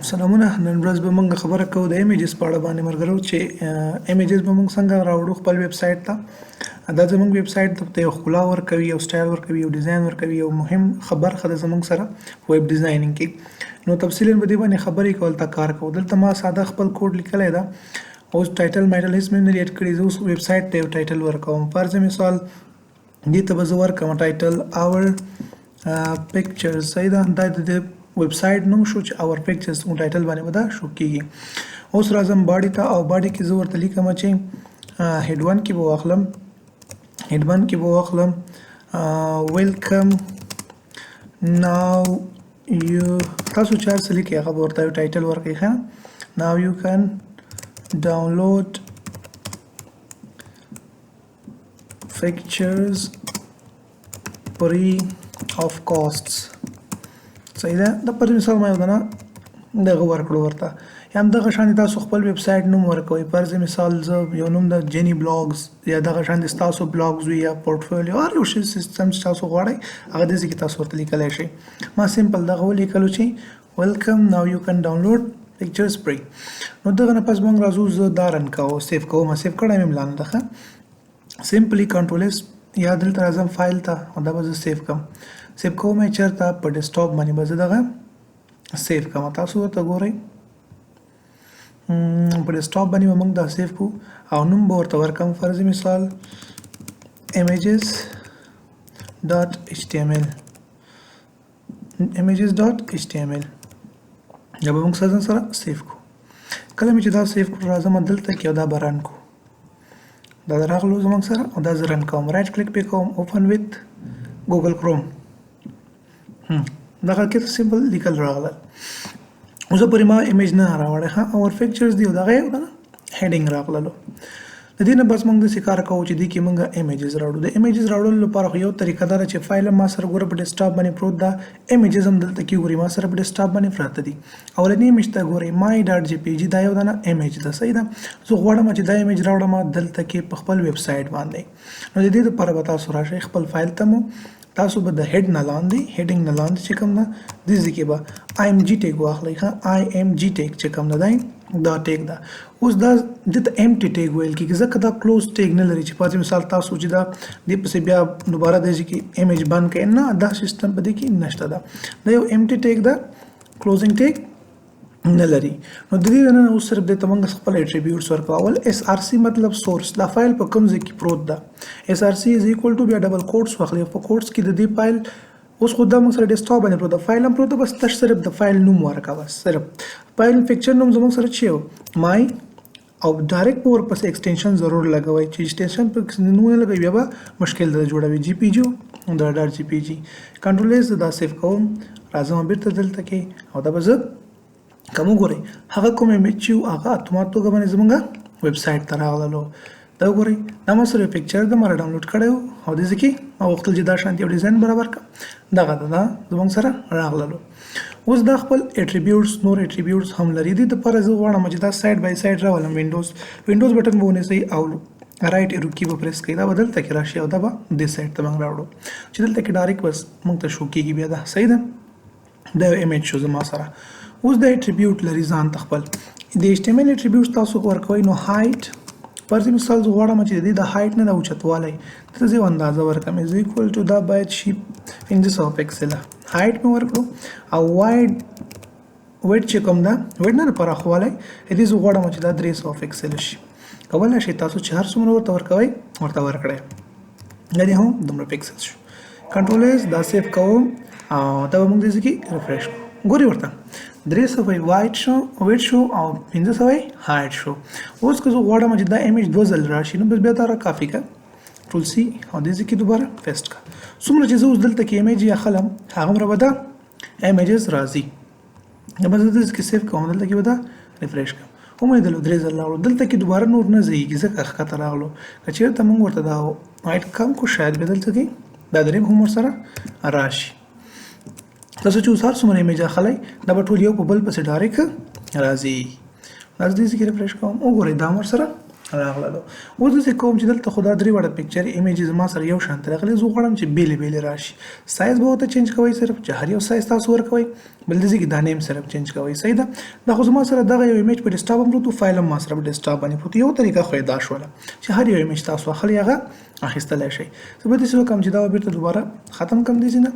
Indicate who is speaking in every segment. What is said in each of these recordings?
Speaker 1: سلامونه. نن ورځ به موږ خبره کوو د ایمیجز په اړه باندې مرګرو چې ایمیجز به موږ څنګه راوړو خپل ویب سایټ ته. دا زموږ ویب سایټ ته یو ښکلا ورکوي، یو سټایل ورکوي، یو ډیزاین ورکوي، یو مهم برخه ده زموږ سره ویب ډیزاینینګ کې. نو تفصیلا به دې باندې خبرې کول ته کار کوو. دلته ما ساده خپل کوډ لیکلی ده. اوس ټایټل مایټل هیڅ مې نه ایډ کړي. زه اوس ویب سایټ ته یو ټایټل ورکوم. فرض مثال دې ته به زه ورکوم ټایټل اور پکچرز. صحیح ده. دا د ویب سایټ نوم شو چې اور پکچرز ټایټل باندې به دا شو کېږي. اوس راځم باډي ته او باډي کې زه ورته لیکم چې هیډ 1 کې به واخلم ویلکم ناو یو. تاسو چې هر څه لیکئ هغه به ورته یو ټایټل ورکړئ. ښه ناو یو کین ډاونلوډ pictures free of costs. صحیح ده. د پر مثال ما یو دنه دغه ورکړو ورته یا همدغه شان تاسو خپل ویب سایټ نوم ورکوئ. فرض مثال زه یو نوم د جینی بلاګز یا دغه شان ستاسو بلاګز وي یا پورټفولیو هر یو شی سیستم چې تاسو غواړئ هغه دې کې تاسو ورته لیکلی شئ. ما سمپل دغه ولیکلو چې ویلکم ناو یو کین ډاونلوډ پکچرز فري. نو دغه نه پس موږ راځو. زه دا رن کوم، سیف کوم. سیف کړی مې ملانه ده. سمپلی کنټرول اس یا دلته راځم فایل ته او دا به زه سیف کوم. سیف کوم یې چېرته په ډیسکټاپ باندې به زه دغه سیف کوم. تاسو ورته ګورئ په ډیسکټاپ باندې به موږ دا سیف کوو او نوم به ورته ورکوم. فرض مثال images ډاټ html یا به موږ سره سیف کوو. کله مې چې دا سیف کړو راځم دلته کې او دا به رن کوو. دا راغلو زموږ سره او دا زه رن کوم. رایټ کلیک پې کوم، اوپن ویت ګوګل کروم. دغه کې سمپل لیکل راغله. اوس پورې ما ایمیج نه راوړی. اور پکچرز دی او دغه یو کنه هیډینګ راغللو. د دې نه بس موږ داسې کار کوو چې دې کې موږ ایمیجز راوړو. د ایمیجز راوړلو لپاره خو یو طریقه دا ده چې فایل ما سره ګوره په ډیسکټاپ باندې پروت ده. ایمیجز هم دلته کې ګورئ ما سره په ډیسکټاپ باندې پراته دي. اولنی ایمیج ته ګورئ my ډاټ جی پی جی. دا یو دانه ایمیج ده. صحیح ده. زه غواړم چې دا ایمیج راوړم دلته کې په خپل ویب سایټ باندې. نو د دې لپاره به تاسو راشئ خپل فایل ته مو تاسو به د هیډ نه لاندې هیډینګ نه لاندې چې کوم ده دې ځای کې به IMG ټیګ واخلئ. IMG ټیګ چې کوم ده دا ټیګ ده. اوس دا دته امټي ټیګ ویل کېږي ځکه دا کلوز ټیګ نه لري چې فرض مثال تاسو چې دا دې پسې بیا دوباره د ځای کې ایمیج بند کړئ. نه، دا سیستم په دې کې نشته ده. دا یو امټي ټیګ ده، کلوزینګ ټیګ نه لري. نو د دې نه اوس صرف د تمنګ خپل اټریبیوټس ورکول. SRC مطلب سورس. دا فایل په کوم ځای کې پروت ده. SRC از ایکوال ټو بیا ډبل کوټس واخلئ. په کوټس کې د دې فایل اوس خو دا موږ سره ډیسکټاپ باندې پروت ده. فایل هم پروت ده. بس تاسو صرف د فایل نوم ورکوه. صرف فایل پکچر نوم زموږ سره چې مای او ډایرکټ پور پس ایکسټنشن ضرور لګوئ. چې ایکسټنشن په نوم نه لګوي بیا به مشکل ده جوړوي. جی پی جی دا ډاټ جی پی جی کنټرول اس دا سیف کوم. راځم بیرته دلته کې او دا به زه کوم ګورئ هغه کوم ایمیج چې هغه اتومات توګه باندې زموږ ویب سایټ ته راغللو. دا ګورئ دا ما سره پکچر ده ما ډاونلوډ کړی او د دې کې ما غوښتل چې دا شانتي یو ډیزاین برابر کړم. دغه دا زموږ سره راغللو. اوس دا خپل اټریبیوټس نور اټریبیوټس هم لري. دې دپاره زه غواړم چې دا سایډ بای سایډ راولم. وینډوز بټن به ونیسئ او رایټ ایرو کی به پریس کړئ. دا به دلته کې راشي او دا به دې سایډ ته موږ راوړو چې دلته کې ډایرکټ بس موږ ته شو کېږي بیا دا. صحیح ده. دا یو ایمیج شو زما سره. اوس د اټریبیوټ لري ځان ته خپل. د HTML اټریبیوټس تاسو ورکوئ. نو هایټ فرض مثال زه غواړم چې د دې د هایټ نه د اوچتوالی ته زه یو اندازه ورکړم. از ایکوال ټو دا باید شي 500 پکسله. هایټ مې ورکړو او وایډ چې کوم ده ویډ نه پراخوالی دې زه غواړم چې دا 300 پکسله شي. کولی شئ تاسو چې هر څومره ورته ورکوئ ورته ورکړئ. دا دې هم دومره پکسل شو. کنټرول اس دا سیف کوم او دا به موږ دې کې ریفریش کوو. ګورئ ورته 300 وایډ شو او 500 هایټ شو. اوس که زه غواړم چې دا ایمیج 2 ځل راشي نو بس بیا دا را کافي که ټول سی او دې ځای کې دوباره پیسټ که. څومره چې زه اوس دلته کې ایمیج یا خلم هغومره به دا ایمیجز راځي. بس زه دې کې سیف کوم. دلته کې به دا ریفریش کوم. امید لرم 3 ځل راغلو. دلته کې دوباره نور نه ځایږي ځکه ښکته راغلو. که چېرته موږ ورته دا هایټ کم کو شاید به دلته کې دا دریم هم ورسره راشي. تاسو چې اوس هر څومره ایمیج اخلئ دا به ټول یو په بل پسې ډایرکټ راځي. دا دې ځای کې ریفریش کوم. وګورئ دا هم ورسره راغله. اوس داسې کوم چې دلته خو دا درې واړه پکچر ایمیجز ما سره یو شان راغلي، زه غواړم چې بیلې راشي. سایز به ورته چینج کوئ صرف چې هر یو سایز تاسو ورکوئ، بل داسې کې دا نیم صرف چینج کوئ. صحیح ده. دا خو زما سره دغه یو ایمیج په ډیسکټاپ هم پروت و، فایل هم ما سره په ډیسکټاپ باندې پروت. یو طریقه خو یې دا شوله چې هر یو ایمیج تاسو اخلي هغه اخیستلی شئ. زه به داسې وکړم چې دا بیرته دوباره ختم کړم داسې نه،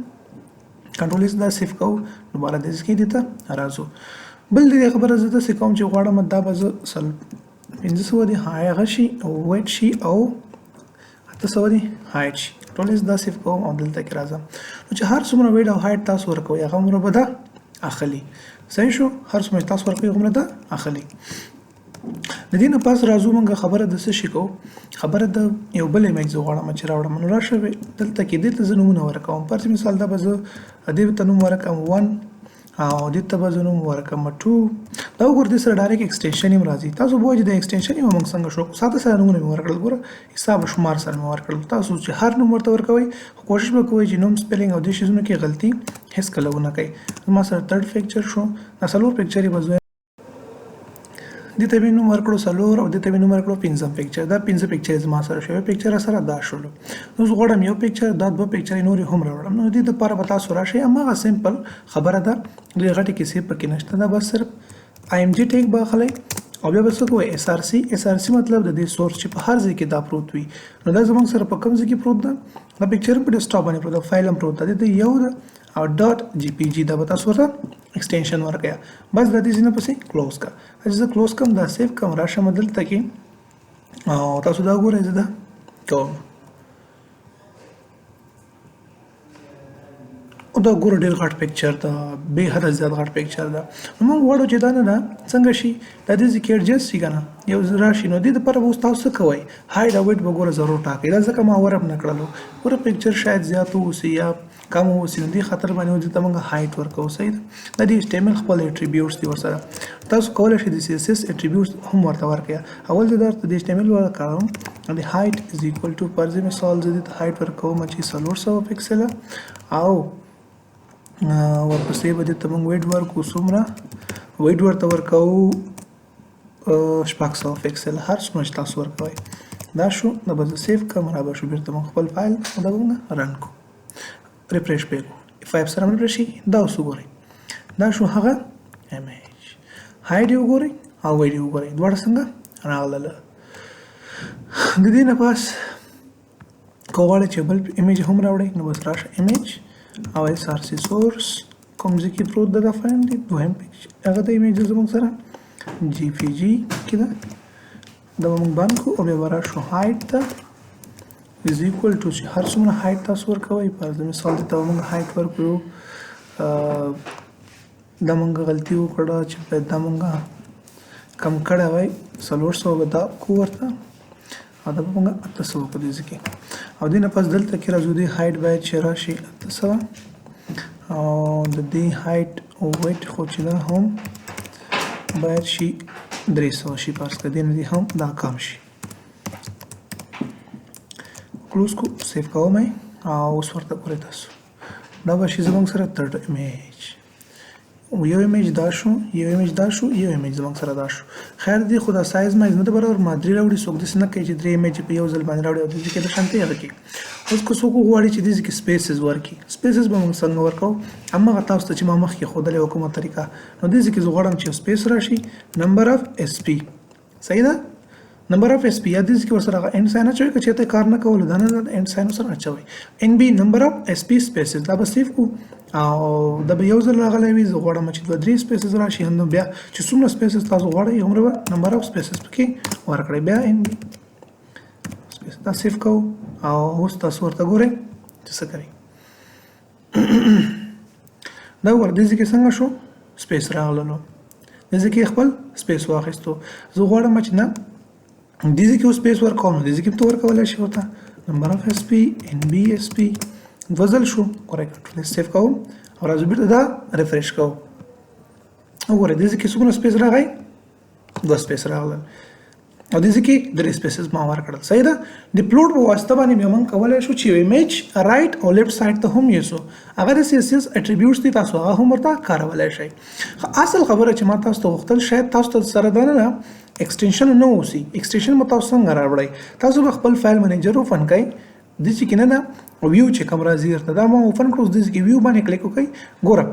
Speaker 1: کنټرول ایس دا سیف کوو، دوباره داسې کې دې ته راځو. بل دې خبره زه داسې کوم چې غواړم دا به زه 500 دی هغه شي او ویټ شي او 800 دی هایټ شي. ټول ایس دا سیف کوم او دلته کې راځم. نو چې هر څومره ویټ او هایټ تاسو ورکوئ هغه عمره به دا اخلي. صحیح شو. هر څومره تاسو ورکوئ عمره دا اخلي. د دې نه پاس راځو موږ خبره د څه شي کوو، خبره د یو بل ایمیج زه غواړم چې راوړم. نو راشه دلته کې دې ته زه نومونه ورکوم. پر مثال دا به زه دې ته نوم ورکوم 1 او دې ته به زه نوم ورکوم 2. دا وګورئ دې سره ډایرکټ ایکسټینشن هم راځي. تاسو به وایئ چې د ایکسټینشن یې موږ څنګه شو ساده ساده نومونه مې ورکړل. ګوره حساب شمار سره مې ورکړل. تاسو چې هر نوم ورته ورکوئ خو کوشش به کوئ چې نوم سپیلینګ او دې شیزونو کې غلطي هیڅ کله ونه کوئ. ما سره 3rd پکچر شو، دا 4 پکچر یې به زه دې ته مې نوم ورکړو 4 او دې ته مې نوم ورکړو 5 پکچر. دا 5 پکچر زما سره شوی، پکچر سره دا شولو. نو زه غواړم یو پکچر دا 2 پکچر نورې هم راوړم. نو دې دپاره به تاسو راشئ، هماغه سمپل خبره ده، ډېرې غټې کیسې پکې نشته. دا بس صرف IMG ټیګ به اخلئ او بیا به څه کوئ SRC مطلب د دې سورس چې په هر ځای کې دا پروت وي. نو دا زموږ سره په کوم ځای کې پروت ده؟ دا پکچر په ډیسکټاپ باندې پروت ده، فایل هم پروت ده. دې ته یو ده او .jpg دا به تاسو ورته ایکسټینشن ورکړئ. بس دا دې ځینه پسې کلوز کا. چې زه کلوز کم دا سیف کم راشم دلته کې او تاسو دا ګورئ زه دا کوم. او دا ګوره ډېر غټ پکچر ده، بې حده زیات غټ پکچر ده. نو موږ غواړو چې دا نه ده څنګه شي، دا دې ځای کې ایډجسټ شي که نه یو راشي. نو دې دپاره به اوس تاسو څه کوئ، هایډ او ویټ به ګوره ضرور ټاکئ. دا ځکه ما ورپ نه کړلو، ګوره پکچر شاید زیات واوسي یا کم واوسي، نو دې خاطر باندې دې ته موږ هایټ ورکوو. صحیح ده. دا د HTML خپل اټریبیوټس دي ورسره. تاسو کولی شئ د CSS اټریبیوټس هم ورته ورکړئ. اول زه درته د HTML ورکوم، د هایټ از ایکول ټو پر مثال زه دې ته هایټ ورکوم چې 400 پکسله او ورپسې به دې ته موږ ویډ ورکو څومره ویډ ورته ورکوو 600 پکسل هر څومره چې تاسو ورکوئ. دا شو. دا به زه سیف کړم، را به شو بیرته موږ خپل فایل دا به موږ رن کړو، ریفریش پې کړو. F5 سره مې راشي. دا اوس وګورئ دا شو هغه ایمیج. هایډ یې وګورئ او ویډ یې وګورئ، دواړه څنګه راغلله. د دې نه پاس که غواړئ چې بل ایمیج هم راوړئ نو بس راشه ایمیج او SRC سورس کوم ځای کې پروت ده دا فایل دی، دویم پکچر هغه د ایمیج زموږ سره GPG کې ده. دا به موږ بند کړو او بیا به راشو هایټ ته از ایکول ټو چې هر څومره هایټ تاسو ورکوئ. پر مثال دې ته به موږ هایټ ورکړو، دا موږ غلطي وکړه چې باید دا موږ کم کړی وای 400 به دا کو ورته او دا به موږ 800 په دې ځای کې. او دې نه پس دلته کې راځو دې هایټ باید چې راشي 800 او د دې هایټ او ویټ خو چې دا هم باید شي 300 شي، پس که دې نه دې هم دا کم شي. کلوز کو سیف کوم او اوس ورته ګورئ تاسو دا به شي زموږ سره 3rd ایمیج. یو ایمیج دا شو، یو ایمیج دا شو، یو ایمیج زموږ سره دا شو. خیر دی خو دا سایز مایز نه ده برابر، ما 3 راوړي، څوک داسې نه کوي چې 3 ایمیج په یو ځل باندې راوړي او داسې کې د شانتۍ هغه کوي. اوس که څوک وغواړي چې داسې کې سپیسز ورکړي، سپیسز به موږ څنګه ورکوو، هماغه تاسو ته چې ما مخکې ښودلی وه کومه طریقه. نو داسې کې زه غواړم چې یو سپیس راشي نمبر اف SP. صحیح ده. نمبر اف SP یا داسې کې ورسره هغه انډ ساین اچوئ، که چېرته کار نه کولو دا نه ده انډ ساین ورسره اچوئ. NB نمبر اف SP سپیسز دا به سیف کړو او دا به یو ځل راغلی وي. زه غواړم چې 2-3 سپیسز راشي، هم بیا چې څومره سپیسز تاسو غواړئ هغومره به نمبر اف سپیسز پکې ورکړئ. بیا NB سپیس دا سیف کوو او اوس تاسو ورته ګورئ چې څه کوي. دا وګوره دې ځای کې څنګه شو، سپیس راغللو، دې ځای کې خپل سپیس واخیستو. زه غواړم چې نه دې ځای کې سپیس ورکوم، نو دې ځای کې ته ورکولی شي ورته نمبر اف SP NB SP دوه ځل شو. ګورئ کنټرول سیف کوم او راځو بیرته دا ریفریش کوو. وګورئ دې ځای کې څومره سپیس راغی، 2 سپیس راغلل. او د ځکه درې سپیسز ما ورکړل. صحیح ده. د پلوټ په واسطه باندې بیا موږ کولای شو چې ایمیج رائټ او لیفټ سایډ ته هم یوسو. هغه د CSS اټریبیوټس دي، تاسو هغه هم ورته کارولای شئ. اصل خبره چې ما تاسو ته غوښتل شاید تاسو ته سره دا نه ایکسټنشن نه اوسي. ایکسټنشن مو تاسو څنګه راوړئ؟ تاسو به خپل فایل منیجر اوپن کړئ، د چې کنه دا ویو چې کوم راځي ورته دا ما اوپن کړو، د چې ویو باندې کلیک وکړئ. ګوره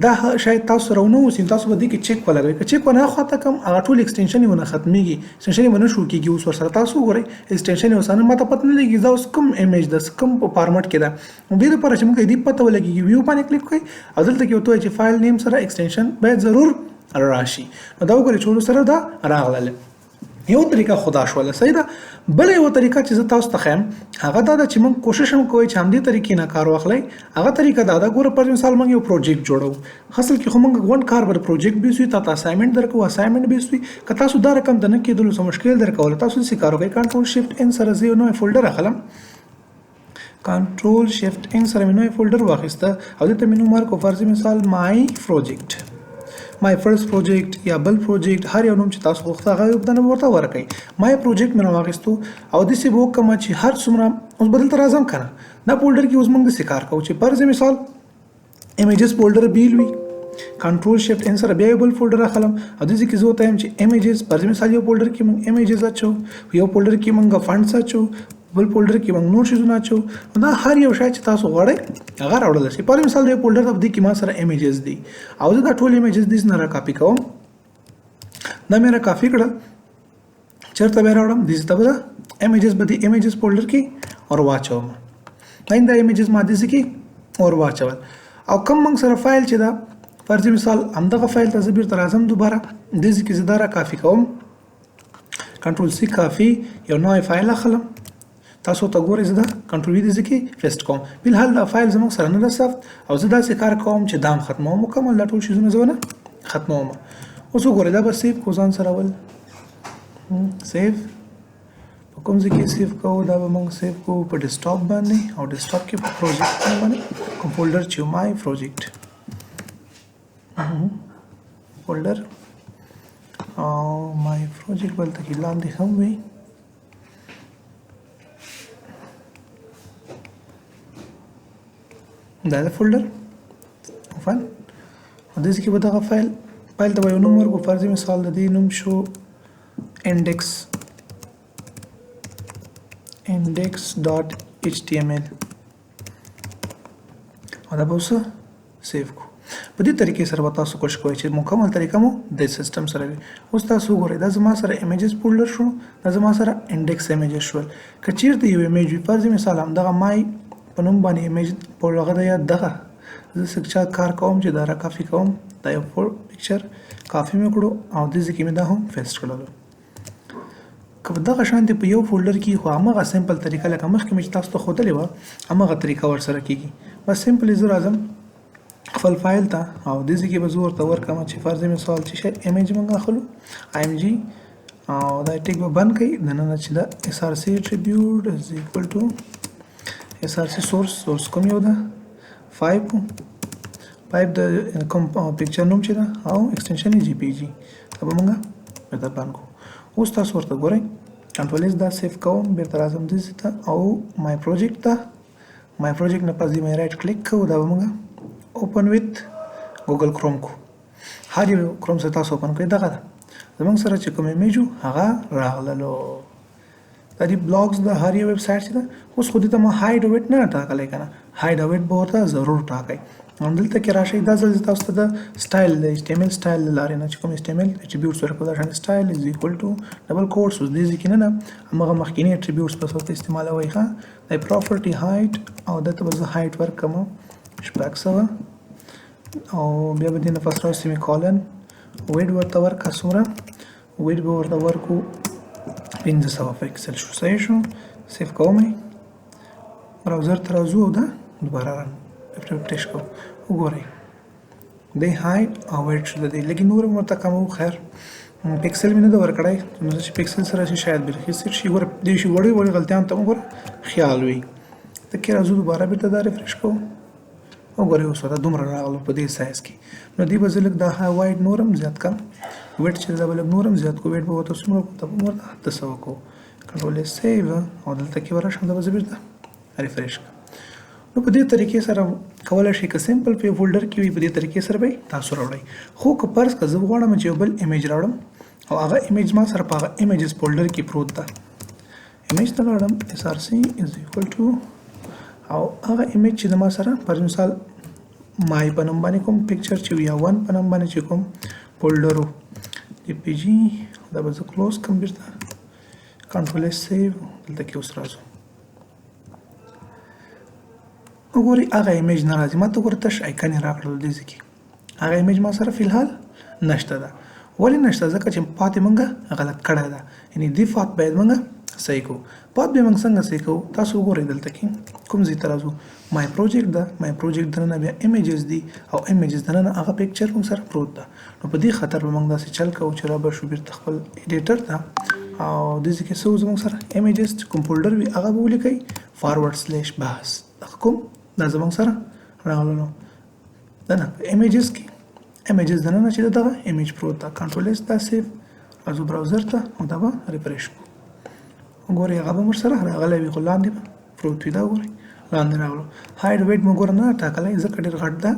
Speaker 1: دا شاید تاسو راونه اوسئ، تاسو به دې کې چک ولګوئ. که چک ونه خاطه کم هغه ټول ایکسټنشن یې ونه ختميږي، ایکسټنشن یې ونه شو کېږي. اوس ورسره تاسو وګورئ ایکسټنشن یې وسانه ماته پته نه لګي دا اوس کوم ایمیج ده، کوم په فارمټ کې ده. دې لپاره چې موږ دې پته ولګي ویو باندې کلیک کړئ او دلته کې وته چې فایل نیم سره ایکسټنشن باید ضرور راشي. دا وګورئ چې سره دا راغله. یو طریقه خدا شوله. صحیح ده. بل یو طریقه چې زه تاسو ته خیم هغه دا چې موږ کوشش وکړو چې همدې طریقې نه کار واخلئ. هغه طریقه دا ده، ګوره پر مثال موږ یو پروجیکټ جوړو، اصل کې خو موږ ون کار بر پروجیکټ بیسوي، تاسو اسایمنټ درکو، اسایمنټ بیسوي. که تاسو دا رقم د نه کېدلو څه مشکل درکول، تاسو څه کار وکړئ، کنټرول شیفټ ان سره زه نو فولډر اخلم، کنټرول شیفټ ان سره نو فولډر واخیسته او دته مینو مارک او فرض مثال مای پروجیکټ، مای فرست پروجیکټ یا بل پروجیکټ، هر یو نوم چې تاسو غوښته هغه یو بدن ورته ورکړئ. مای پروجیکټ مې راوغستو او د سی بو کوم چې هر څومره اوس بدل تر اعظم کنه دا فولډر کې اوس موږ د کار کوو چې فرض مثال ایمیجز فولډر بیل وي، کنټرول شیفټ ان سره بیا یو بل فولډر اخلم او د ځکه زه وایم چې ایمیجز فرض مثال یو فولډر کې موږ ایمیجز اچو، یو فولډر کې موږ فانډز اچو، بل فولډر کې موږ نور شیزونه اچو. دا هر یو شی چې تاسو غواړئ هغه راوړل شي. پر مثال یو فولډر د دې کې ما سره ایمیجز دي او زه دا ټول ایمیجز دې نه را کاپی کوم، دا مې را کاپی کړل، چرته به راوړم دې ته به ایمیجز به دې ایمیجز فولډر کې اور واچوم. دا ایمیجز ما دې کې اور واچول او کوم موږ سره فایل چې دا فرض مثال همدغه فایل ته زه بیرته راځم دوباره دې کې زه دا را کاپی کوم، کنټرول سی کاپی یو نوې فایل اخلم، تاسو ته ګورئ زه دا کنټرول وی دې کې پیسټ کوم. بلحال دا فایل زموږ سره نه ده ثبت او زه داسې کار کوم چې دام ختموم، مکمل دا ټول شیزونه زه نه ختموم. اوس وګورئ دا به سیف کو ځان سره ول سیف په کوم ځای کې سیف کوو، دا به موږ سیف کوو په ډیسکټاپ باندې او ډیسکټاپ کې په پروجیکټ باندې کوم فولډر چې مای پروجیکټ فولډر او مای پروجیکټ بل ته کې لاندې هم وي. دا د فولډر فایل او د ځکه به دغه فایل ته به یو نوم ورکړو، فرض مثال د دې نوم شو index.html او دا به اوس سیف کو. په دې طریقې سره به تاسو کوشش کوئ چې مکمل طریقه مو د سیستم سره وي. اوس تاسو وګورئ دا زما سره ایمیجز فولډر شو، دا زما سره انډیکس ایمیجز شول. که چیرته یو ایمیج وي فرض مثال همدغه مای په نوم باندې ایمیج په لغه د یا دغه زه څه کار کوم چې دا را کافي کوم، دا یو پکچر کافي مې کړو او د ځکه مې دا هم پیسټ کړل. که دغه شانتي په یو فولډر کې خو همغه سمپل طریقه لکه مخکې مې تاسو ته ښودلې وه همغه طریقه ورسره کېږي. بس سمپل زه راځم خپل فایل ته او د ځکه به زه ورته ورکړم چې فرض مثال چې شی ایمیج موږ اخلو img او دا ټیک به بند کړئ دننه چې دا src attribute is equal to src source کوم یو ده 5 د کوم پکچر نوم چې ده او ایکسټنشن یې jpg دا به موږ دا بند کوو. اوس تاسو ورته ګورئ کنټرول اس دا سیف کوم بیرته راځم دې ته او مای پروجیکټ ته مای پروجیکټ نه پس دې مې رائټ کلیک کوو دا به موږ اوپن ویت ګوګل کروم کو. هر یو کروم سره تاسو اوپن کړئ دغه زموږ سره چې کوم ایمیج هغه راغللو. دا دی بلاګز د هر یو ویب سایټ چې ده اوس خو دې ته ما هاید او ویټ نه ټاکلی که نه، هاید او ویټ به ورته ضرور ټاکئ. دلته کې راشئ دا ځل تاسو ته د سټایل د HTML سټایل له لارې نه چې کوم HTML اټریبیوټس ورکړو دا شان سټایل از ایکوال ټو ډبل کوټس اوس دې ځکه نه همغه مخکینی اټریبیوټس په ورته استعمالوئ ښه د پراپرټي هایټ او دته به زه هایټ ورکړم 600 او بیا به دې نه پس راوړو سیمی کولن ویډ ورته ورکړه څومره ویډ به ورته ورکړو 1500 پکسل شو. صحیح شو سیف کوم براوزر ته راځو او دا دوباره ریفریش کوو وګورئ د هایټ او ویډ شو د دې لږ نور ورته کم وو. خیر پکسل مې نه ده ورکړی نو چې پکسل سره شي شاید برخیستر شي ګوره دې شي وړې غلطیان ته وګوره خیال وي ته کې راځو دوباره بیرته دا ریفریش کوو وګورئ اوس دا دومره راغلو په دې سایز کې. نو دې به زه لږ دا وایډ نور هم زیات کړم، ویډ چې دا به لږ نور هم زیات کړو. ویډ به ورته څومره کړو؟ دا به ورته 800 کړو. کنټرول سیو او دلته کې به راشم، دا به زه بېرته ریفریش کړم. نو په دې طریقې سره کولی شئ که سمپل په یو فولډر کې وي په دې طریقې سره به تاسو راوړئ. خو که فرض که زه غواړم چې یو بل ایمیج راوړم او هغه ایمیج ما سره په هغه ایمیجز فولډر کې پروت ده، ایمیج ته لاړم SRC is equal to او هغه ایمیج چې د ما سره پر مثال مای په نوم باندې کوم پکچر چې یا 1 په نوم باندې چې کوم فولډر و JPG دا به زه کلوز کړم بیرته، کنټرول سیو دلته کې اوس راځو. وګورئ هغه ایمیج نه راځي، ما ته ګوره تش آیکن یې راکړل دې ځای کې. هغه ایمیج ما سره فلحال نشته ده. ولې نشته؟ ځکه چې پات یې موږ غلط کړی ده، یعنې دې پات باید موږ صحیح کوو. پات به موږ څنګه صحیح کوو؟ تاسو وګورئ دلته کې کوم ځای ته راځو، مای پروجیکټ ده، مای پروجیکټ دننه بیا ایمیجز دي او ایمیجز دننه هغه پکچر موږ سره پروت ده. نو په دې خاطر به موږ داسې چل کوو چې را به شو بیرته خپل ایډیټر ته او دې ځای کې څه زموږ سره ایمیجز کوم فولډر وي هغه به ولیکئ /بحث دغه کوم دا زموږ سره راغلو دننه په ایمیجز کې ایمیجز دننه چې دغه ایمیج پروت ده. کنټرول اس دا سیو راځو براوزر ته او دا به ریفریش کړو. وګورئ هغه به موږ سره راغلی وي خو لاندې به پروت وي. دا وګورئ لاندې راغلو. هایډ ویډ موږ ګوره نه ټاکلی ځکه ډېر غټ ده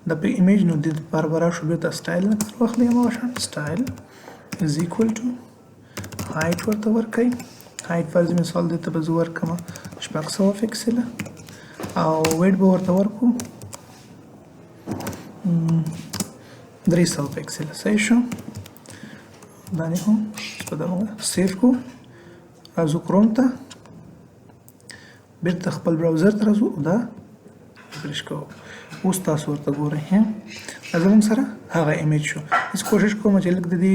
Speaker 1: د ایمیج. نو دې لپاره به راشو بېرته سټایل نه کار واخلئ هماغه شان سټایل از ایکول ټو هایټ ورته ورکئ. هایټ فرض مثال دې ته به زه ورکړم 600 پکسله او ویډ به ورته ورکړو 300 پکسله. صحیح شو؟ دا نه هم په دا موږ سیف کړو. راځو کروم ته بیرته خپل براوزر ته راځو او دا ریفریش کوو. اوس تاسو ورته ګورئ دا زموږ سره هغه ایمیج شو. زه کوشش کوم چې لږ د دې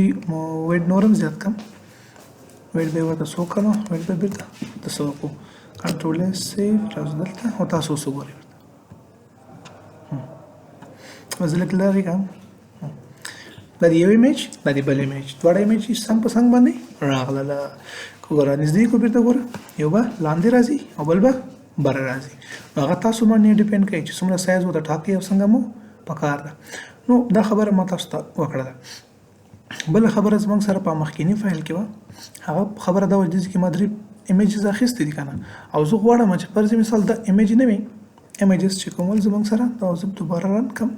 Speaker 1: ویډ نور هم زیات کړم. ویډ به یې ورته څو کړم، ویډ به بیرته ورته څو کړو. کنټرول سیو راځو دلته او تاسو اوس وګورئ ورته زه لږ لرې کړم. دا د یو ایمیج دا د بل ایمیج دواړه ایمیج څنګ په څنګ باندې راغلله. ګوره نږدې کړو بیرته ګوره یو به لاندې راځي او بل به بره راځي. نو هغه تاسو باندې ډیپینډ کوي چې څومره سایز ورته ټاکئ او څنګه مو پکار ده. نو دا خبره ما تاسو ته وکړه ده. بله خبره زموږ سره په مخکینی فایل کې وه، هغه خبره دا وه چې ما 3 ایمیجز اخیستې دي که نه، او زه غواړم چې فرض مثال دا ایمیج نه وي، ایمیجز چې کوم زموږ سره دا زه دوباره رن کړم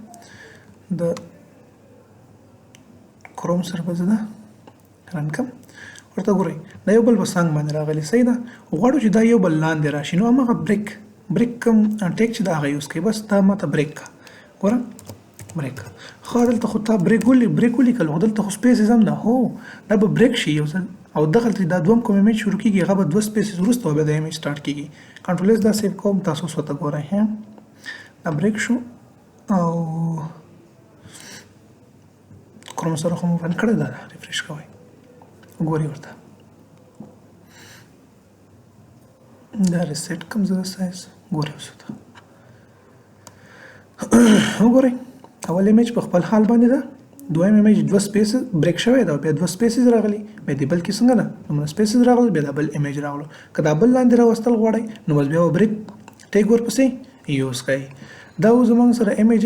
Speaker 1: د کروم سره به زه دا رن کړم. ورته ګورئ دا یو بل به څنګ باندې راغلی. صحیح ده؟ غواړو چې دا یو بل لاندې راشي. نو هماغه بریک کوم ټیک چې دا هغه یوز کوي. بس دا ماته بریک کا ګوره بریک. خو دلته خو تا بریک ولیکل خو دلته خو سپیسز هم ده. هو دا به بریک شي یو ځل او دغلته دا دویم کوم ایمیج شروع کېږي هغه به 2 سپیسز وروسته بیا د ایمیج سټارټ کېږي. کنټرول اس دا سیو کوم تاسو اوس ورته ګورئ دا بریک شو او کروم سره خو مو رن کړی ده. ریفریش کوئ ګورئ ورته دا ریسیټ کوم زه د سایز ګورئ اوس ورته وګورئ اول ایمیج په خپل حال باندې ده، دویم ایمیج 2 سپیسز بریک شوی ده بیا 2 سپیسز راغلي، بیا د بل کې څنګه ده نو سپیسز راغلي بیا د بل ایمیج راغلو. که دا بل لاندې راوستل غواړئ نو بس بیا بریک ټیګ ورپسې یوز کړئ. دا زموږ سره ایمیج